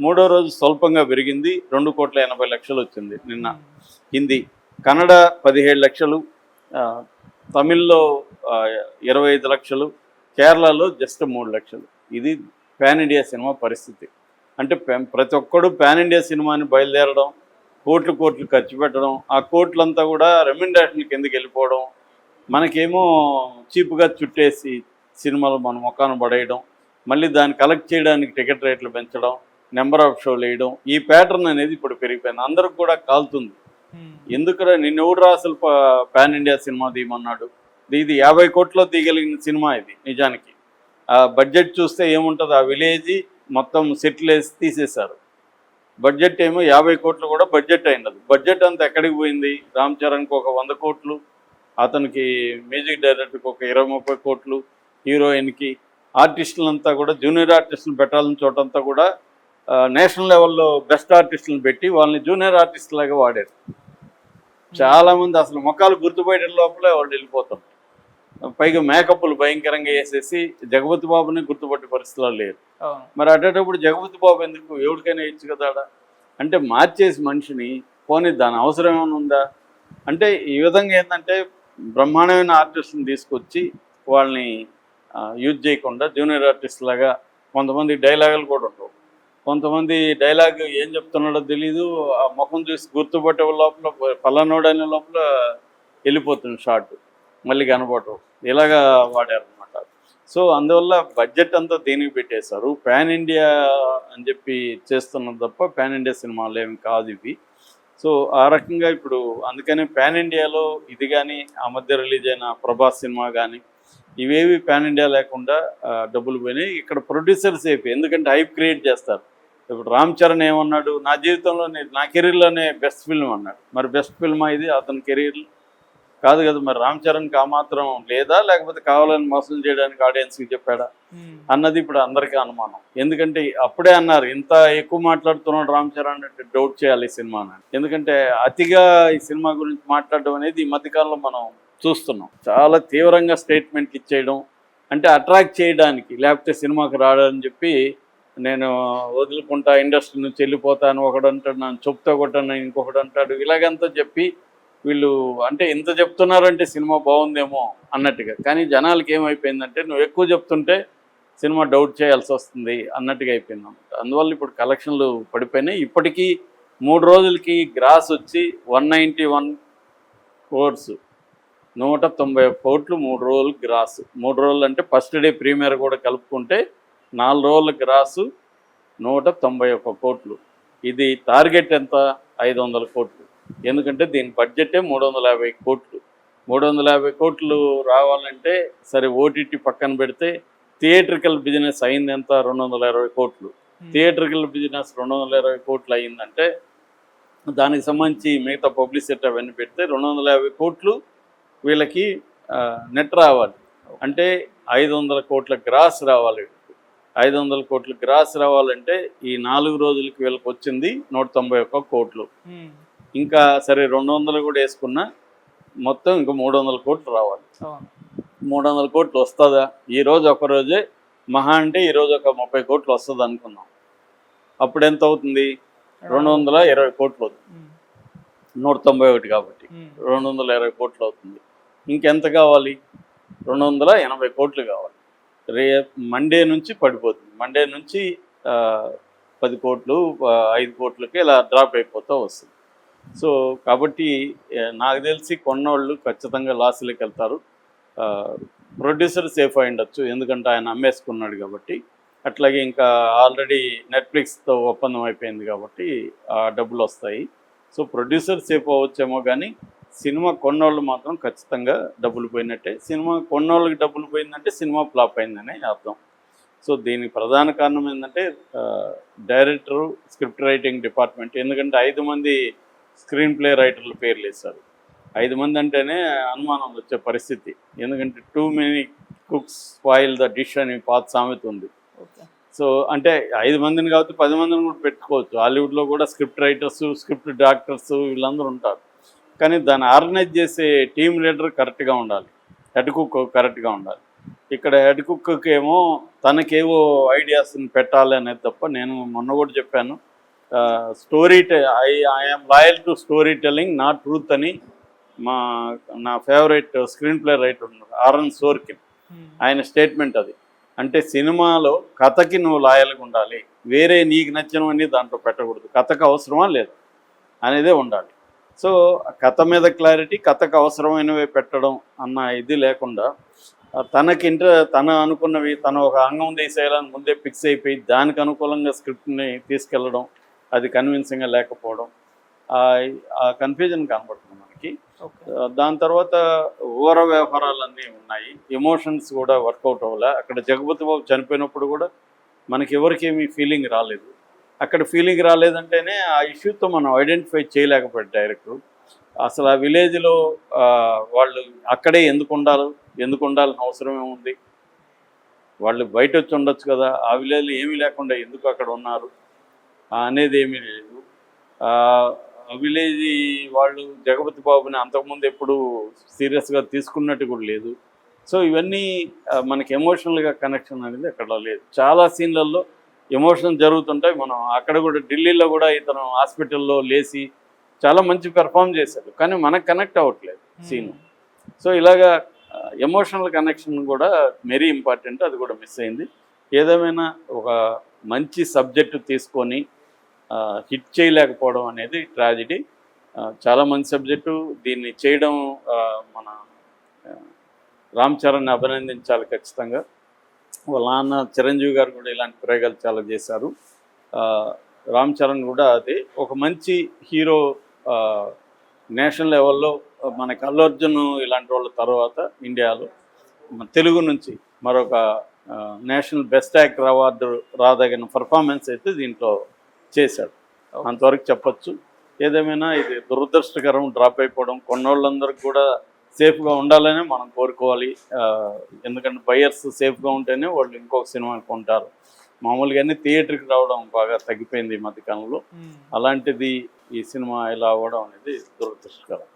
మూడో రోజు స్వల్పంగా పెరిగింది, 2,80,00,000 వచ్చింది నిన్న. హిందీ, కన్నడ 17 లక్షలు, తమిళ్లో 25 లక్షలు, కేరళలో జస్ట్ 3 లక్షలు. ఇది పాన్ ఇండియా సినిమా పరిస్థితి. అంటే ప్రతి ఒక్కడు పాన్ ఇండియా సినిమాని బయలుదేరడం, కోట్లు ఖర్చు పెట్టడం, ఆ కోట్లంతా కూడా రెమ్యునరేషన్ కిందకి వెళ్ళిపోవడం, మనకేమో చీప్గా చుట్టేసి సినిమాలు మన మొక్కాన పడేయడం, మళ్ళీ దాన్ని కలెక్ట్ చేయడానికి టికెట్ రేట్లు పెంచడం, నెంబర్ ఆఫ్ షోలు వేయడం, ఈ ప్యాటర్న్ అనేది ఇప్పుడు పెరిగిపోయింది. అందరికి కూడా కాలుతుంది. ఎందుకురా నిన్నెవడు అసలు పాన్ ఇండియా సినిమా తీయమన్నాడు? ఇది 50 కోట్లో తీయగలిగిన సినిమా ఇది నిజానికి. ఆ బడ్జెట్ చూస్తే ఏముంటుంది, ఆ విలేజ్ మొత్తం సెటిల్ వేసి తీసేశారు. బడ్జెట్ ఏమో 50 కోట్లు కూడా బడ్జెట్ అయినది. బడ్జెట్ అంతా ఎక్కడికి పోయింది? రామ్ చరణ్కి ఒక 100 కోట్లు, అతనికి మ్యూజిక్ డైరెక్టర్కి ఒక 20-30 కోట్లు, హీరోయిన్కి, ఆర్టిస్టులంతా కూడా జూనియర్ ఆర్టిస్టులు పెట్టాలని చోటంతా కూడా నేషనల్ లెవెల్లో బెస్ట్ ఆర్టిస్టులను పెట్టి వాళ్ళని జూనియర్ ఆర్టిస్ట్ లాగా వాడారు. చాలామంది అసలు ముఖాలు గుర్తుపడే లోపలే వాళ్ళు వెళ్ళిపోతారు. పైగా మేకప్లు భయంకరంగా వేసేసి జగపతి బాబుని గుర్తుపట్టే పరిస్థితుల్లో లేరు. మరి అటేటప్పుడు జగపతి బాబు ఎందుకు? ఎవరికైనా ఇచ్చు కదా. అంటే మార్చేసి మనిషిని, పోనీ దాని అవసరం ఏమైనా ఉందా అంటే, ఈ విధంగా ఏంటంటే బ్రహ్మాండమైన ఆర్టిస్టుని తీసుకొచ్చి వాళ్ళని యూజ్ చేయకుండా జూనియర్ ఆర్టిస్ట్ లాగా, కొంతమంది డైలాగులు కూడా ఉండవు, కొంతమంది డైలాగ్ ఏం చెప్తున్నాడో తెలీదు, ఆ ముఖం చూసి గుర్తుపట్టే లోపల పలానోడనే లోపల వెళ్ళిపోతుంది షార్ట్, మళ్ళీ కనపడవు, ఇలాగా వాడారనమాట. సో అందువల్ల బడ్జెట్ అంతా దీనికి పెట్టేశారు. పాన్ ఇండియా అని చెప్పి చేస్తున్నది తప్ప పాన్ ఇండియా సినిమాలు ఏమి కాదు ఇవి. సో ఆ రకంగా ఇప్పుడు అందుకని పాన్ ఇండియాలో ఇది కానీ, ఆ మధ్య రిలీజ్ అయిన ప్రభాస్ సినిమా కానీ, ఇవేవి పాన్ ఇండియా లేకుండా డబ్బులు పోయినాయి. ఇక్కడ ప్రొడ్యూసర్స్ అయిపోయి, ఎందుకంటే హైప్ క్రియేట్ చేస్తారు. ఇప్పుడు రామ్ చరణ్ ఏమన్నాడు, నా జీవితంలోనే, నా కెరీర్లోనే బెస్ట్ ఫిల్మ్ అన్నాడు. మరి బెస్ట్ ఫిల్మా ఇది అతని కెరీర్? కాదు కదా. మరి రామ్ చరణ్కి ఆ మాత్రం లేదా, లేకపోతే కావాలని మోసం చేయడానికి ఆడియన్స్కి చెప్పాడా అన్నది ఇప్పుడు అందరికీ అనుమానం. ఎందుకంటే అప్పుడే అన్నారు, ఇంత ఎక్కువ మాట్లాడుతున్నాడు రామ్ చరణ్ అంటే డౌట్ చేయాలి ఈ సినిమాని. ఎందుకంటే అతిగా ఈ సినిమా గురించి మాట్లాడడం అనేది ఈ మధ్యకాలంలో మనం చూస్తున్నాం. చాలా తీవ్రంగా స్టేట్మెంట్లు ఇచ్చేయడం, అంటే అట్రాక్ట్ చేయడానికి, లేకపోతే సినిమాకి రాడని చెప్పి నేను వదులుకుంటా, ఇండస్ట్రీ నుంచి వెళ్ళిపోతాను ఒకడు అంటాడు, నన్ను చెప్తా కొట్టాను ఇంకొకడు అంటాడు, ఇలాగంతా చెప్పి వీళ్ళు అంటే ఇంత చెప్తున్నారంటే సినిమా బాగుందేమో అన్నట్టుగా. కానీ జనాలకి ఏమైపోయిందంటే నువ్వు ఎక్కువ చెప్తుంటే సినిమా డౌట్ చేయాల్సి వస్తుంది అన్నట్టుగా అయిపోయింది అనమాట. అందువల్ల ఇప్పుడు కలెక్షన్లు పడిపోయినాయి. ఇప్పటికీ 3 రోజులకి గ్రాస్ వచ్చి 191 crores, 190 కోట్లు 3 రోజులు గ్రాస్. 3 రోజులు అంటే ఫస్ట్ డే ప్రీమియర్ కూడా కలుపుకుంటే 4 రోజుల గ్రాసు 191 కోట్లు. ఇది టార్గెట్ ఎంత? 500 కోట్లు. ఎందుకంటే దీని బడ్జెటే 350 కోట్లు. 350 కోట్లు రావాలంటే సరే ఓటీటీ పక్కన పెడితే థియేట్రికల్ బిజినెస్ అయింది ఎంత? 220 కోట్లు. థియేట్రికల్ బిజినెస్ 220 కోట్లు అయిందంటే దానికి సంబంధించి మిగతా పబ్లిసిటీ అవన్నీ పెడితే 250 కోట్లు వీళ్ళకి నెట్ రావాలి. అంటే 500 కోట్ల గ్రాస్ రావాలి. 500 కోట్ల గ్రాస్ రావాలంటే ఈ 4 రోజులకి వీళ్ళకి వచ్చింది 191 కోట్లు. ఇంకా సరే 200 కూడా వేసుకున్నా మొత్తం ఇంకా 300 కోట్లు రావాలి. 300 కోట్లు వస్తుందా? ఈరోజు ఒకరోజే మహా అంటే ఈరోజు ఒక 30 కోట్లు వస్తుంది అనుకున్నాం. అప్పుడు ఎంత అవుతుంది? 220 కోట్లు అవుతుంది. 191 కాబట్టి 220 కోట్లు అవుతుంది. ఇంకెంత కావాలి? 280 కోట్లు కావాలి. మండే నుంచి పడిపోతుంది. మండే నుంచి 10 కోట్లు 5 కోట్లకి ఇలా డ్రాప్ అయిపోతూ వస్తుంది. సో కాబట్టి నాకు తెలిసి కొన్నోళ్ళు ఖచ్చితంగా లాస్లోకి వెళ్తారు. ప్రొడ్యూసర్ సేఫ్ అయి ఉండొచ్చు, ఎందుకంటే ఆయన అమ్మేసుకున్నాడు కాబట్టి. అట్లాగే ఇంకా ఆల్రెడీ నెట్ఫ్లిక్స్తో ఒప్పందం అయిపోయింది కాబట్టి ఆ డబ్బులు వస్తాయి. సో ప్రొడ్యూసర్ సేఫ్ అవ్వచ్చేమో, కానీ సినిమా కొన్నోళ్ళు మాత్రం ఖచ్చితంగా డబ్బులు పోయినట్టే. సినిమా కొన్నోళ్ళకి డబ్బులు పోయిందంటే సినిమా ఫ్లాప్ అయిందని అర్థం. సో దీనికి ప్రధాన కారణం ఏంటంటే డైరెక్టరు, స్క్రిప్ట్ రైటింగ్ డిపార్ట్మెంట్. ఎందుకంటే 5 మంది స్క్రీన్ ప్లే రైటర్ల పేర్లు వేశారు. 5 మంది అంటేనే అనుమానం వచ్చే పరిస్థితి. ఎందుకంటే too many cooks spoil the dish అని పాత సామెత ఉంది. సో అంటే 5 మందిని కాబట్టి 10 మందిని కూడా పెట్టుకోవచ్చు. హాలీవుడ్లో కూడా స్క్రిప్ట్ రైటర్స్, స్క్రిప్ట్ డాక్టర్స్ వీళ్ళందరూ ఉంటారు. కానీ దాన్ని ఆర్గనైజ్ చేసే టీమ్ లీడర్ కరెక్ట్గా ఉండాలి, హెడ్ కుక్ కరెక్ట్గా ఉండాలి. ఇక్కడ హెడ్ కుక్కి ఏమో తనకేవో ఐడియాస్ని పెట్టాలి అనేది తప్ప, నేను మొన్న కూడా చెప్పాను, story I'm loyal to story telling not truth అని నా ఫేవరెట్ స్క్రీన్ ప్లే రైటర్ ఉన్నారు ఆరన్ సోర్కిన్, ఆయన స్టేట్మెంట్ అది. అంటే సినిమాలో కథకి నువ్వు లాయల్గా ఉండాలి, వేరే నీకు నచ్చినవన్నీ దాంట్లో పెట్టకూడదు, కథకు అవసరమా లేదు అనేదే ఉండాలి. సో కథ మీద క్లారిటీ, కథకు అవసరమైనవి పెట్టడం అన్న ఇది లేకుండా తన అనుకున్నవి తను ఒక అంగం తీసేయాలని ముందే ఫిక్స్ అయిపోయి దానికి అనుకూలంగా స్క్రిప్ట్ని తీసుకెళ్ళడం, అది కన్విన్సింగ్గా లేకపోవడం, ఆ కన్ఫ్యూజన్ కనబడుతుంది మనకి. దాని తర్వాత ఊర వ్యవహారాలన్నీ ఉన్నాయి, ఎమోషన్స్ కూడా వర్కౌట్ అవ్వలే. అక్కడ జగపతి బాబు చనిపోయినప్పుడు కూడా మనకి ఎవరికేమీ ఫీలింగ్ రాలేదు. అక్కడ ఫీలింగ్ రాలేదంటేనే ఆ ఇష్యూతో మనం ఐడెంటిఫై చేయలేకపోయాడు డైరెక్టర్. అసలు ఆ విలేజ్లో వాళ్ళు అక్కడే ఎందుకు ఉండాల్సిన అవసరం ఏముంది, వాళ్ళు బయట వచ్చి ఉండొచ్చు కదా, ఆ విలేజ్లో ఏమీ లేకుండా ఎందుకు అక్కడ ఉన్నారు అనేది ఏమీ లేదు. విలేజ్ వాళ్ళు జగపతి బాబుని అంతకుముందు ఎప్పుడు సీరియస్గా తీసుకున్నట్టు కూడా లేదు. సో ఇవన్నీ మనకి ఎమోషనల్గా కనెక్షన్ అనేది అక్కడ లేదు. చాలా సీన్లలో ఎమోషన్ జరుగుతుంటాయి. మనం అక్కడ కూడా ఢిల్లీలో కూడా ఇతను హాస్పిటల్లో లేచి చాలా మంచి పెర్ఫామ్ చేశాడు, కానీ మనకు కనెక్ట్ అవ్వట్లేదు సీన్. సో ఇలాగా ఎమోషనల్ కనెక్షన్ కూడా వెరీ ఇంపార్టెంట్, అది కూడా మిస్ అయింది. ఏదేమైనా ఒక మంచి సబ్జెక్టు తీసుకొని హిట్ చేయలేకపోవడం అనేది ట్రాజిడీ. చాలా మంచి సబ్జెక్టు, దీన్ని చేయడం మన రామ్ చరణ్ని అభినందించాలి ఖచ్చితంగా. వాళ్ళ నాన్న చిరంజీవి గారు కూడా ఇలాంటి ప్రయోగాలు చాలా చేశారు. రామ్ చరణ్ కూడా అది ఒక మంచి హీరో. నేషనల్ లెవెల్లో మనకి అల్లు అర్జున్ ఇలాంటి వాళ్ళ తర్వాత ఇండియాలో తెలుగు నుంచి మరొక నేషనల్ బెస్ట్ యాక్టర్ అవార్డు రాదగిన పర్ఫార్మెన్స్ అయితే దీంట్లో చేశాడు, అంతవరకు చెప్పచ్చు. ఏదేమైనా ఇది దురదృష్టకరం డ్రాప్ అయిపోవడం. కొన్నోళ్ళందరికీ కూడా సేఫ్గా ఉండాలనే మనం కోరుకోవాలి. ఎందుకంటే బయర్స్ సేఫ్గా ఉంటేనే వాళ్ళు ఇంకొక సినిమా కొంటారు. మామూలుగానే థియేటర్కి రావడం బాగా తగ్గిపోయింది ఈ మధ్యకాలంలో. అలాంటిది ఈ సినిమా ఇలా అవ్వడం అనేది దురదృష్టకరం.